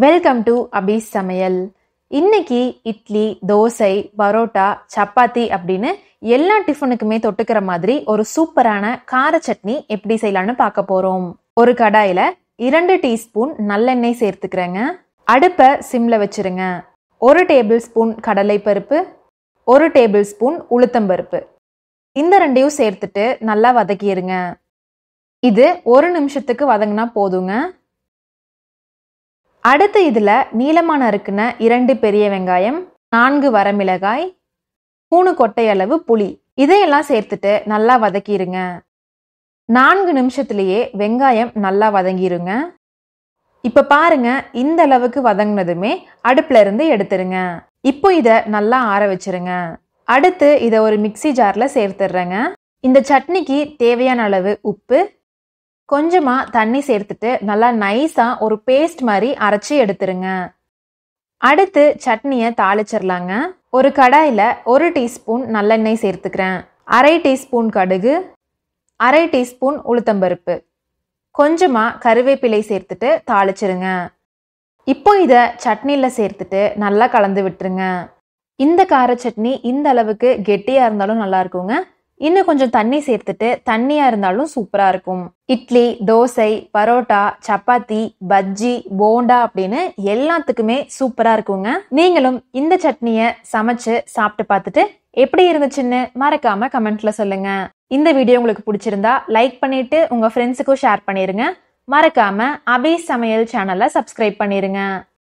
Welcome to அபி சமையல். இன்னைக்கு இட்லி, தோசை, பரோட்டா, சப்பாத்தி அப்படின்னு எல்லா டிஃபனுக்குமே தொட்டுக்கிற மாதிரி ஒரு சூப்பரான கார சட்னி எப்படி செய்யலாம்னு பார்க்க போறோம். ஒரு கடாயில 2 டீஸ்பூன் நல்லெண்ணெய் சேர்த்துக்கிறேங்க. அடுப்பை சிம்ல வச்சிருங்க. 1 டேபிள் ஸ்பூன் கடலை பருப்பு, 1 டேபிள் ஸ்பூன் உளுத்தம்பருப்பு, இந்த ரெண்டையும் சேர்த்துட்டு நல்லா வதக்கிடுங்க. இது 1 நிமிஷத்துக்கு வதங்கினா போதுங்க. அடுத்து இதுல நீளமான நறுக்குன 2 பெரிய வெங்காயம், 4 வரமிளகாய், 3 கொட்டை அளவு புளி, இதையெல்லாம் சேர்த்துட்டு நல்லா வதக்கிடுங்க. 4 நிமிஷத்திலேயே வெங்காயம் நல்லா வதங்கிருங்க. இப்ப பாருங்க, இந்த அளவுக்கு வதங்கினதுமே அடுப்புல இருந்து எடுத்துருங்க. இப்போ இதை நல்லா ஆற வச்சிருங்க. அடுத்து இதை ஒரு மிக்சி ஜார்ல சேர்த்துடுறேங்க. இந்த சட்னிக்கு தேவையான அளவு உப்பு, கொஞ்சமா தண்ணி சேர்த்துட்டு நல்லா நைஸா ஒரு பேஸ்ட் மாதிரி அரைச்சி எடுத்துருங்க. அடுத்து சட்னியை தாளிச்சிடலாங்க. ஒரு கடாயில 1 டீஸ்பூன் நல்லெண்ணெய் சேர்த்துக்கிறேன். 1/2 டீஸ்பூன் கடுகு, 1/2 டீஸ்பூன் உளுத்தம்பருப்பு, கொஞ்சமா கருவேப்பிலை சேர்த்துட்டு தாளிச்சிருங்க. இப்போ இதை சட்னியில சேர்த்துட்டு நல்லா கலந்து விட்டுருங்க. இந்த கார சட்னி இந்த அளவுக்கு கெட்டியா இருந்தாலும் நல்லா இருக்குங்க. இன்னும் கொஞ்சம் தண்ணி சேர்த்துட்டு தண்ணியா இருந்தாலும் சூப்பரா இருக்கும். இட்லி, தோசை, பரோட்டா, சப்பாத்தி, பஜ்ஜி, போண்டா அப்படின்னு எல்லாத்துக்குமே சூப்பரா இருக்குங்க. நீங்களும் இந்த சட்னியை சமைச்சு சாப்பிட்டு பார்த்துட்டு எப்படி இருந்துச்சுன்னு மறக்காம கமெண்ட்ல சொல்லுங்க. இந்த வீடியோ உங்களுக்கு பிடிச்சிருந்தா லைக் பண்ணிட்டு உங்க ஃப்ரெண்ட்ஸுக்கும் ஷேர் பண்ணிருங்க. மறக்காம அபி சமையல் சேனலை சப்ஸ்கிரைப் பண்ணிருங்க.